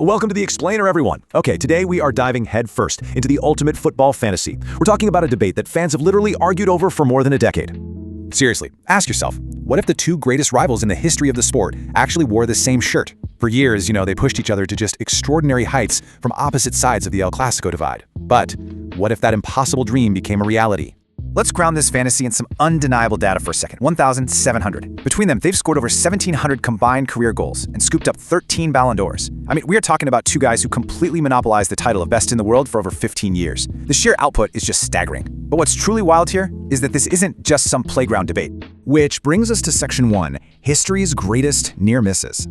Welcome to the Explainer, everyone. Okay, today we are diving headfirst into the ultimate football fantasy. We're talking about a debate that fans have literally argued over for more than a decade. Seriously, ask yourself, what if the two greatest rivals in the history of the sport actually wore the same shirt? For years, they pushed each other to just extraordinary heights from opposite sides of the El Clasico divide. But what if that impossible dream became a reality? Let's ground this fantasy in some undeniable data for a second. 1,700. Between them, they've scored over 1,700 combined career goals and scooped up 13 Ballon d'Ors. We are talking about two guys who completely monopolized the title of best in the world for over 15 years. The sheer output is just staggering. But what's truly wild here is that this isn't just some playground debate. Which brings us to Section 1, History's Greatest Near Misses.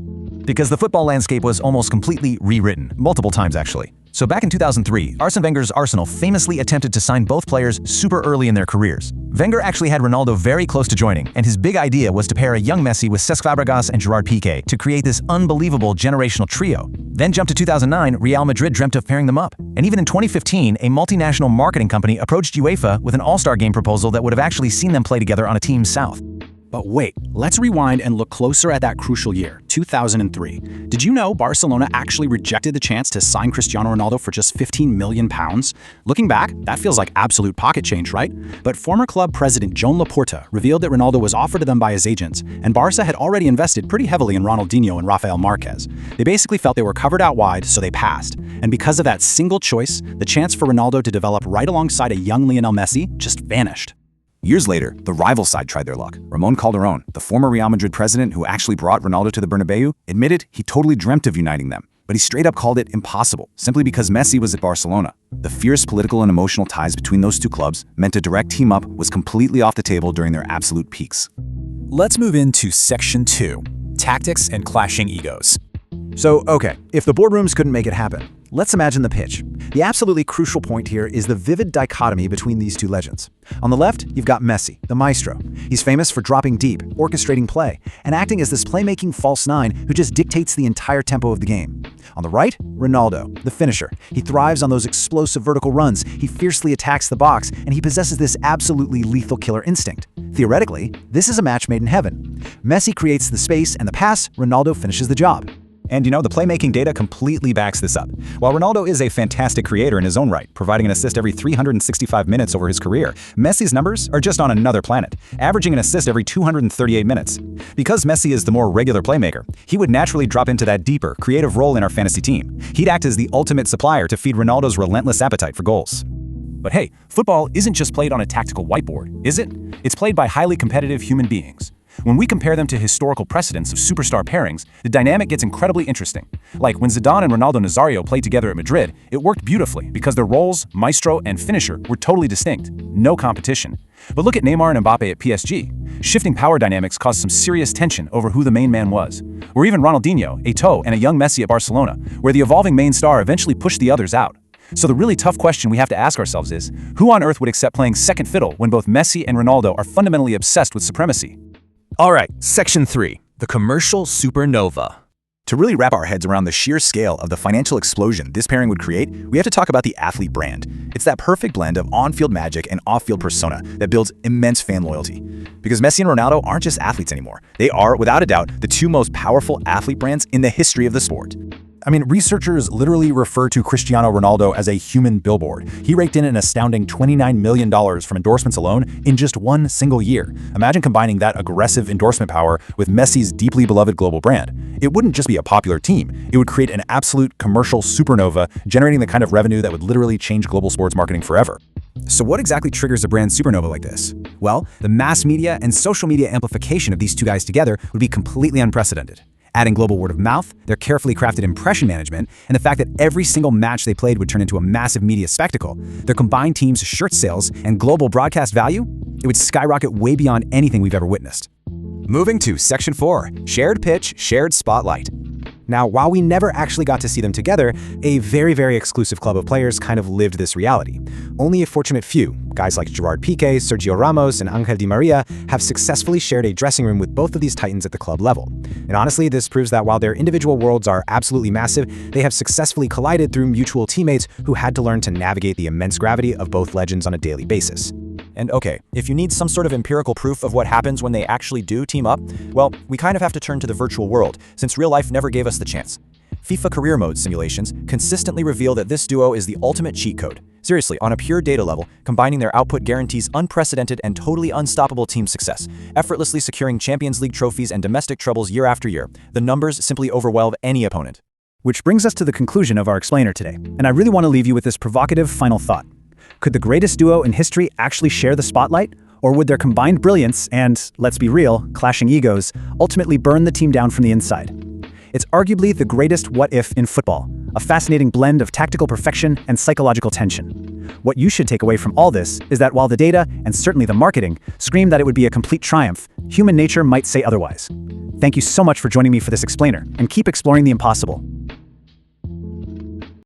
Because the football landscape was almost completely rewritten, multiple times actually. So back in 2003, Arsene Wenger's Arsenal famously attempted to sign both players super early in their careers. Wenger actually had Ronaldo very close to joining, and his big idea was to pair a young Messi with Cesc Fabregas and Gerard Piqué to create this unbelievable generational trio. Then jump to 2009, Real Madrid dreamt of pairing them up. And even in 2015, a multinational marketing company approached UEFA with an all-star game proposal that would have actually seen them play together on a team south. But wait, let's rewind and look closer at that crucial year, 2003. Did you know Barcelona actually rejected the chance to sign Cristiano Ronaldo for just £15 million? Looking back, that feels like absolute pocket change, right? But former club president Joan Laporta revealed that Ronaldo was offered to them by his agents, and Barca had already invested pretty heavily in Ronaldinho and Rafael Marquez. They basically felt they were covered out wide, so they passed. And because of that single choice, the chance for Ronaldo to develop right alongside a young Lionel Messi just vanished. Years later, the rival side tried their luck. Ramon Calderón, the former Real Madrid president who actually brought Ronaldo to the Bernabeu, admitted he totally dreamt of uniting them. But he straight up called it impossible, simply because Messi was at Barcelona. The fierce political and emotional ties between those two clubs meant a direct team-up was completely off the table during their absolute peaks. Let's move into Section 2, Tactics and Clashing Egos. So, okay, if the boardrooms couldn't make it happen, let's imagine the pitch. The absolutely crucial point here is the vivid dichotomy between these two legends. On the left, you've got Messi, the maestro. He's famous for dropping deep, orchestrating play, and acting as this playmaking false nine who just dictates the entire tempo of the game. On the right, Ronaldo, the finisher. He thrives on those explosive vertical runs, he fiercely attacks the box, and he possesses this absolutely lethal killer instinct. Theoretically, this is a match made in heaven. Messi creates the space and the pass, Ronaldo finishes the job. And the playmaking data completely backs this up. While Ronaldo is a fantastic creator in his own right, providing an assist every 365 minutes over his career, Messi's numbers are just on another planet, averaging an assist every 238 minutes. Because Messi is the more regular playmaker, he would naturally drop into that deeper, creative role in our fantasy team. He'd act as the ultimate supplier to feed Ronaldo's relentless appetite for goals. But hey, football isn't just played on a tactical whiteboard, is it? It's played by highly competitive human beings. When we compare them to historical precedents of superstar pairings, the dynamic gets incredibly interesting. Like when Zidane and Ronaldo Nazario played together at Madrid, it worked beautifully because their roles, maestro and finisher, were totally distinct. No competition. But look at Neymar and Mbappe at PSG. Shifting power dynamics caused some serious tension over who the main man was. Or even Ronaldinho, Eto'o, and a young Messi at Barcelona, where the evolving main star eventually pushed the others out. So the really tough question we have to ask ourselves is, who on earth would accept playing second fiddle when both Messi and Ronaldo are fundamentally obsessed with supremacy? All right, Section 3, the Commercial Supernova. To really wrap our heads around the sheer scale of the financial explosion this pairing would create, we have to talk about the athlete brand. It's that perfect blend of on-field magic and off-field persona that builds immense fan loyalty. Because Messi and Ronaldo aren't just athletes anymore. They are, without a doubt, the two most powerful athlete brands in the history of the sport. Researchers literally refer to Cristiano Ronaldo as a human billboard. He raked in an astounding $29 million from endorsements alone in just one single year. Imagine combining that aggressive endorsement power with Messi's deeply beloved global brand. It wouldn't just be a popular team. It would create an absolute commercial supernova, generating the kind of revenue that would literally change global sports marketing forever. So what exactly triggers a brand supernova like this? Well, the mass media and social media amplification of these two guys together would be completely unprecedented. Adding global word of mouth, their carefully crafted impression management, and the fact that every single match they played would turn into a massive media spectacle, their combined team's shirt sales and global broadcast value, it would skyrocket way beyond anything we've ever witnessed. Moving to Section 4, Shared Pitch, Shared Spotlight. Now, while we never actually got to see them together, a very, very exclusive club of players kind of lived this reality. Only a fortunate few, guys like Gerard Piqué, Sergio Ramos, and Angel Di Maria, have successfully shared a dressing room with both of these titans at the club level. And honestly, this proves that while their individual worlds are absolutely massive, they have successfully collided through mutual teammates who had to learn to navigate the immense gravity of both legends on a daily basis. And okay, if you need some sort of empirical proof of what happens when they actually do team up, well, we kind of have to turn to the virtual world, since real life never gave us the chance. FIFA career mode simulations consistently reveal that this duo is the ultimate cheat code. Seriously, on a pure data level, combining their output guarantees unprecedented and totally unstoppable team success, effortlessly securing Champions League trophies and domestic trebles year after year. The numbers simply overwhelm any opponent. Which brings us to the conclusion of our explainer today, and I really want to leave you with this provocative final thought. Could the greatest duo in history actually share the spotlight? Or would their combined brilliance and, let's be real, clashing egos, ultimately burn the team down from the inside? It's arguably the greatest what-if in football, a fascinating blend of tactical perfection and psychological tension. What you should take away from all this is that while the data, and certainly the marketing, scream that it would be a complete triumph, human nature might say otherwise. Thank you so much for joining me for this explainer, and keep exploring the impossible.